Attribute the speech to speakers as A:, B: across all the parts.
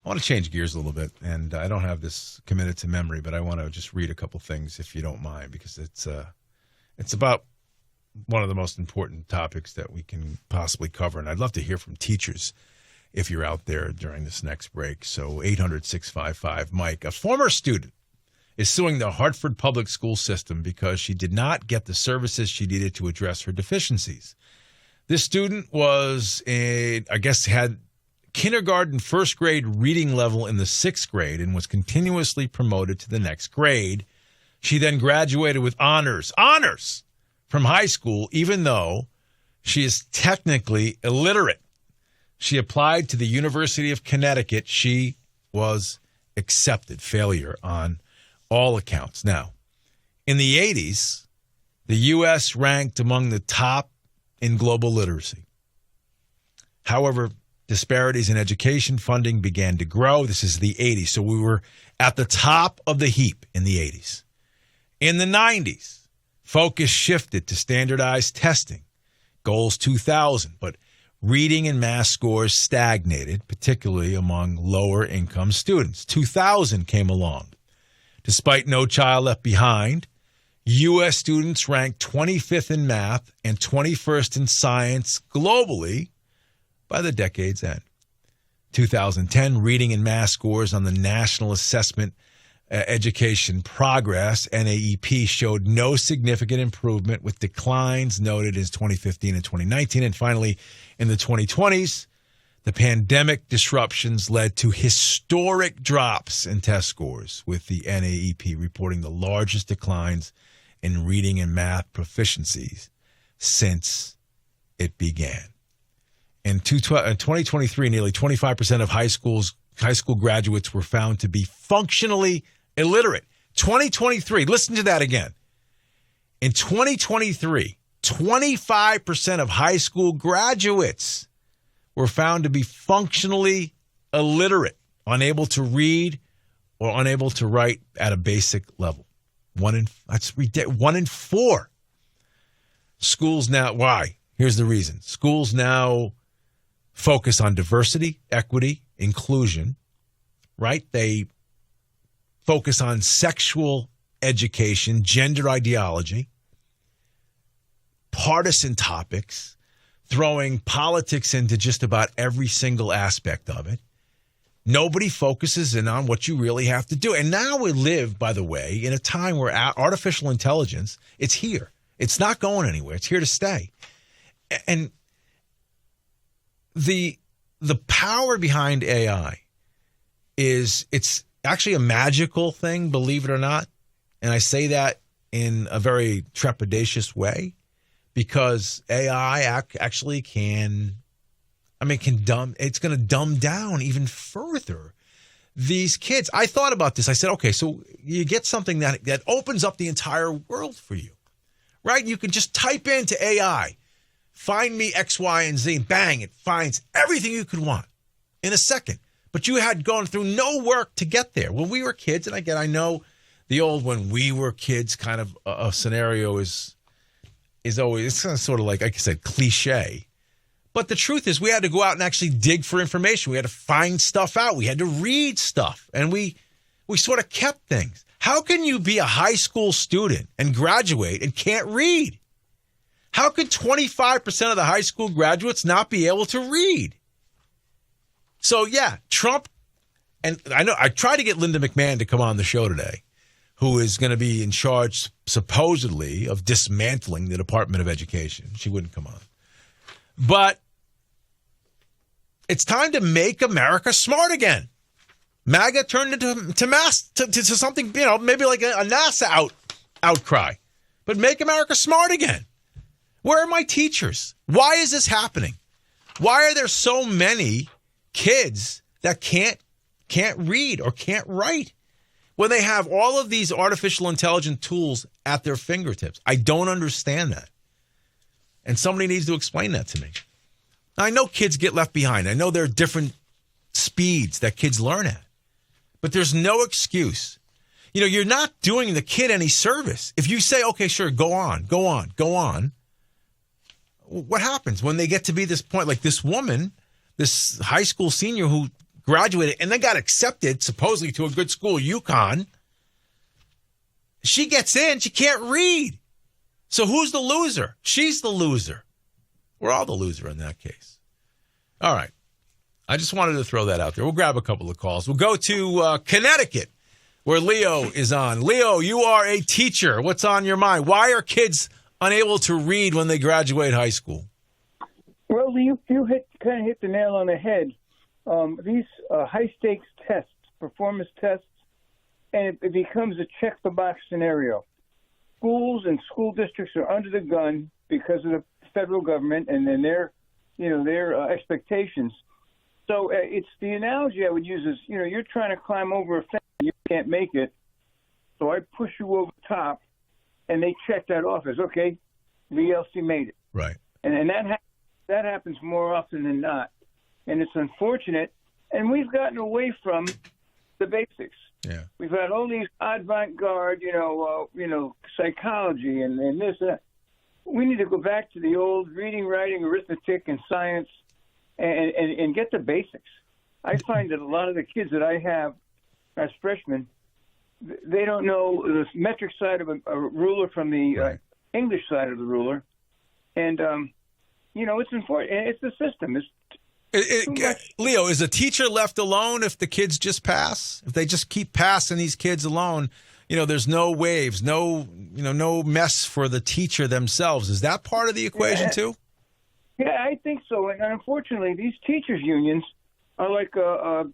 A: I want to change gears a little bit, and I don't have this committed to memory, but I want to just read a couple things, if you don't mind, because it's about one of the most important topics that we can possibly cover, and I'd love to hear from teachers if you're out there during this next break. So 800-655-MIKE. A former student is suing the Hartford public school system because she did not get the services she needed to address her deficiencies. This student had kindergarten first grade reading level in the 6th grade and was continuously promoted to the next grade. She then graduated with honors from high school, even though she is technically illiterate. She applied to the University of Connecticut. She was accepted. Failure on all accounts. Now, in the 80s, the U.S. ranked among the top in global literacy. However, disparities in education funding began to grow. This is the 80s, so we were at the top of the heap in the 80s. In the 90s, focus shifted to standardized testing, goals 2000, but reading and math scores stagnated, particularly among lower-income students. 2000 came along. Despite No Child Left Behind, U.S. students ranked 25th in math and 21st in science globally by the decade's end. 2010, reading and math scores on the National Assessment Education Progress, NAEP, showed no significant improvement, with declines noted in 2015 and 2019. And finally, in the 2020s, the pandemic disruptions led to historic drops in test scores, with the NAEP reporting the largest declines in reading and math proficiencies since it began. In 2023, nearly 25% of high school graduates were found to be functionally illiterate. 2023, listen to that again. In 2023, 25% of high school graduates were found to be functionally illiterate, unable to read or unable to write at a basic level. One in four. Schools now, why? Here's the reason. Schools now focus on diversity, equity, inclusion, right? They focus on sexual education, gender ideology, partisan topics, throwing politics into just about every single aspect of it. Nobody focuses in on what you really have to do. And now we live, by the way, in a time where artificial intelligence, it's here. It's not going anywhere. It's here to stay. And the power behind AI it's actually a magical thing, believe it or not. And I say that in a very trepidatious way, because AI actually it's going to dumb down even further these kids. I thought about this. I said, okay, so you get something that opens up the entire world for you, right? You can just type into AI, find me X, Y, and Z, and bang, it finds everything you could want in a second. But you had gone through no work to get there. When we were kids, and again, I know the old when we were kids kind of a scenario is always, it's kind of sort of like I said, cliche. But the truth is we had to go out and actually dig for information. We had to find stuff out. We had to read stuff. And we sort of kept things. How can you be a high school student and graduate and can't read? How could 25% of the high school graduates not be able to read? So, yeah, Trump, and I tried to get Linda McMahon to come on the show today, who is going to be in charge, supposedly, of dismantling the Department of Education. She wouldn't come on. But it's time to make America smart again. MAGA turned into something, maybe like a NASA outcry. But make America smart again. Where are my teachers? Why is this happening? Why are there so many kids that can't read or can't write when they have all of these artificial intelligence tools at their fingertips? I don't understand that. And somebody needs to explain that to me. Now, I know kids get left behind. I know there are different speeds that kids learn at. But there's no excuse. You're not doing the kid any service. If you say, okay, sure, go on. What happens when they get to be this point? Like this woman, this high school senior who graduated and then got accepted supposedly to a good school, UConn. She gets in, she can't read. So who's the loser? She's the loser. We're all the loser in that case. All right. I just wanted to throw that out there. We'll grab a couple of calls. We'll go to Connecticut, where Leo is on. Leo, you are a teacher. What's on your mind? Why are kids unable to read when they graduate high school?
B: Well, you kind of hit the nail on the head. These high-stakes tests, performance tests, and it becomes a check-the-box scenario. Schools and school districts are under the gun because of the federal government and then their expectations. So it's the analogy I would use is, you're trying to climb over a fence and you can't make it, so I push you over the top, and they check that off as, okay, VLC made it.
A: Right.
B: And that happens more often than not. And it's unfortunate, and we've gotten away from the basics.
A: Yeah.
B: We've had all these avant-garde, psychology and this, that. We need to go back to the old reading, writing, arithmetic, and science, and get the basics. I find that a lot of the kids that I have as freshmen, they don't know the metric side of a ruler from the English side of the ruler. And, it's important. And it's the system.
A: Leo, is a teacher left alone if the kids just pass? If they just keep passing these kids alone, there's no waves, no mess for the teacher themselves. Is that part of the equation too?
B: Yeah, I think so. And unfortunately, these teachers' unions are like a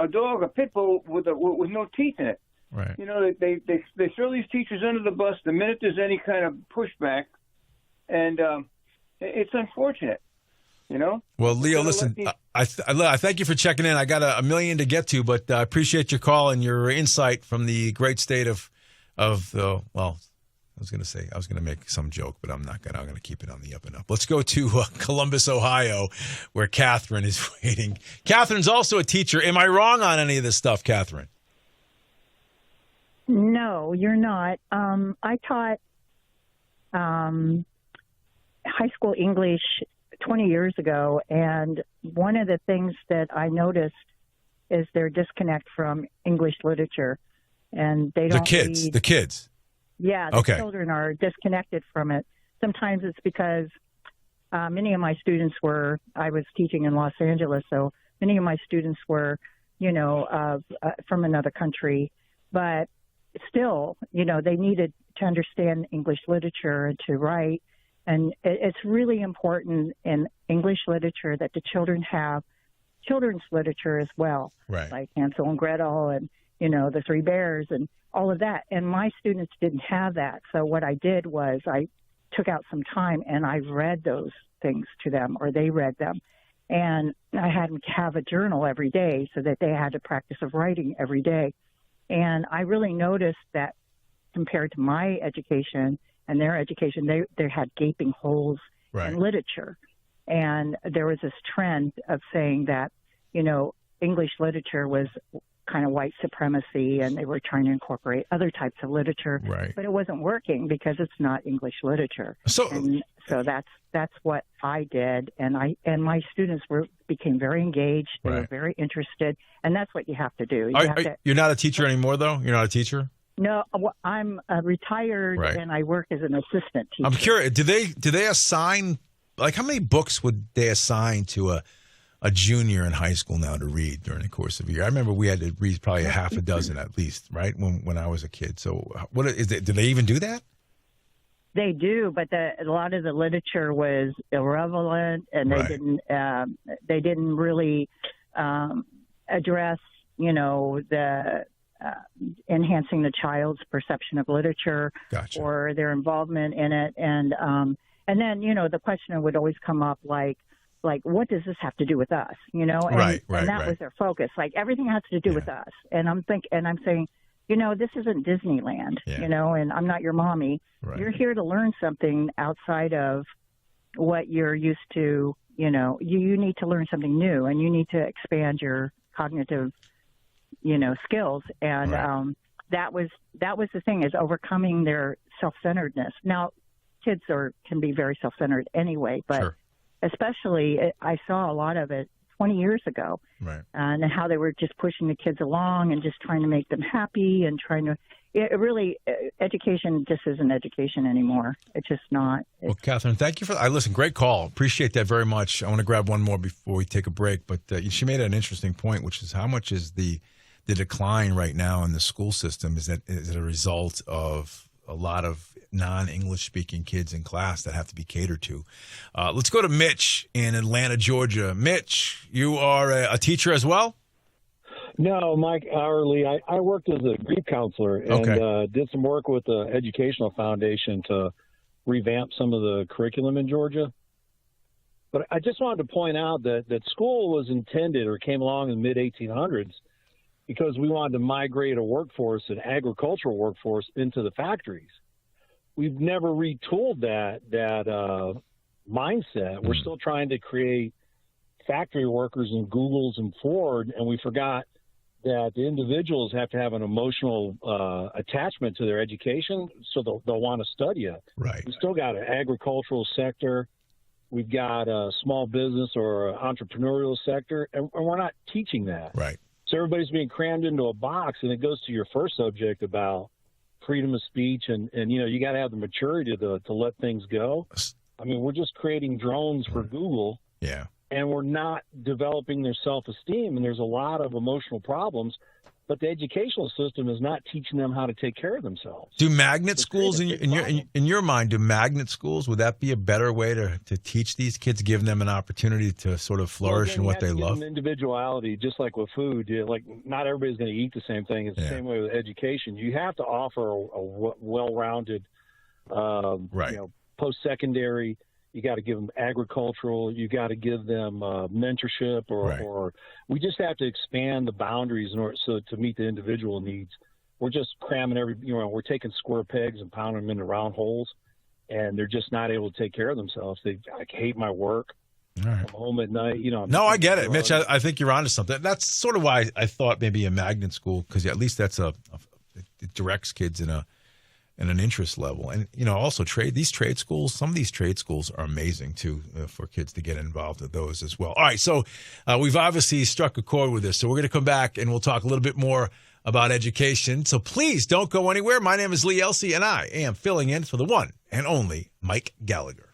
B: dog, a pit bull with no teeth in it.
A: Right.
B: They throw these teachers under the bus the minute there's any kind of pushback, and it's unfortunate.
A: Well, Leo, listen, I thank you for checking in. I got a million to get to, but I appreciate your call and your insight from the great state of I was going to make some joke, but I'm not going to. I'm going to keep it on the up and up. Let's go to Columbus, Ohio, where Catherine is waiting. Catherine's also a teacher. Am I wrong on any of this stuff, Catherine?
C: No, you're not. I taught high school English 20 years ago, and one of the things that I noticed is their disconnect from English literature, and they don't read.
A: The kids.
C: Yeah, the children are disconnected from it. Sometimes it's because many of my students I was teaching in Los Angeles, so many of my students were, from another country, but still, they needed to understand English literature and to write. And it's really important in English literature that the children have children's literature as well,
A: right,
C: like Hansel and Gretel and, the Three Bears and all of that. And my students didn't have that. So what I did was I took out some time and I read those things to them, or they read them. And I had them have a journal every day so that they had a practice of writing every day. And I really noticed that compared to my education and their education, they had gaping holes in literature. And there was this trend of saying that, English literature was kind of white supremacy, and they were trying to incorporate other types of literature, but it wasn't working because it's not English literature. So that's what I did, and my students became very engaged. They were very interested, and that's what you have to do.
A: You're not a teacher anymore, though? You're not a teacher?
C: No, I'm retired, and I work as an assistant teacher.
A: I'm curious. Do they assign, how many books would they assign to a junior in high school now to read during the course of a year? I remember we had to read probably a half a dozen at least, right, when I was a kid. So what is it? Do they even do that?
C: They do, but a lot of the literature was irrelevant, and they didn't really address, the enhancing the child's perception of literature or their involvement in it. And then, the question would always come up like, what does this have to do with us? And that was their focus. Like, everything has to do with us. And I'm saying, this isn't Disneyland, and I'm not your mommy. Right. You're here to learn something outside of what you're used to. You need to learn something new, and you need to expand your cognitive, skills. And that was the thing, is overcoming their self-centeredness. Now, kids can be very self-centered anyway, but especially I saw a lot of it 20 years ago.
A: Right.
C: And how they were just pushing the kids along and just trying to make them happy and trying to, education just isn't education anymore. It's just not.
A: Well, Catherine, thank you for that. Listen, great call. Appreciate that very much. I want to grab one more before we take a break, but she made an interesting point, which is how much is the decline right now in the school system is it a result of a lot of non-English speaking kids in class that have to be catered to. Let's go to Mitch in Atlanta, Georgia. Mitch, you are a teacher as well?
D: No, Mike, hourly. I worked as a grief counselor and did some work with the Educational Foundation to revamp some of the curriculum in Georgia. But I just wanted to point out that school was intended or came along in the mid-1800s because we wanted to migrate a workforce, an agricultural workforce, into the factories. We've never retooled that mindset. We're still trying to create factory workers in Googles and Ford, and we forgot that the individuals have to have an emotional attachment to their education, so they'll want to study it.
A: Right.
D: We've still got an agricultural sector. We've got a small business or entrepreneurial sector, and we're not teaching that.
A: Right.
D: So everybody's being crammed into a box, and it goes to your first subject about freedom of speech, and you got to have the maturity to let things go. I mean, we're just creating drones for Google.
A: Yeah.
D: And we're not developing their self-esteem, and there's a lot of emotional problems, but the educational system is not teaching them how to take care of themselves.
A: Do magnet schools, in your mind, do magnet schools, would that be a better way to teach these kids, give them an opportunity to sort of flourish in what they love?
D: Individuality, just like with food, like not everybody's going to eat the same thing. It's the same way with education. You have to offer a well-rounded, post-secondary. You got to give them agricultural. You got to give them mentorship, or we just have to expand the boundaries in order to meet the individual needs. We're just cramming we're taking square pegs and pounding them into round holes, and they're just not able to take care of themselves. I hate my work.
A: All right.
D: I'm home at night.
A: No, I get it, Mitch. I think you're onto something. That's sort of why I thought maybe a magnet school, because at least it directs kids in an interest level. And, also these trade schools, some of these trade schools are amazing too, for kids to get involved in those as well. All right. So we've obviously struck a chord with this. So we're going to come back and we'll talk a little bit more about education. So please don't go anywhere. My name is Lee Elsey and I am filling in for the one and only Mike Gallagher.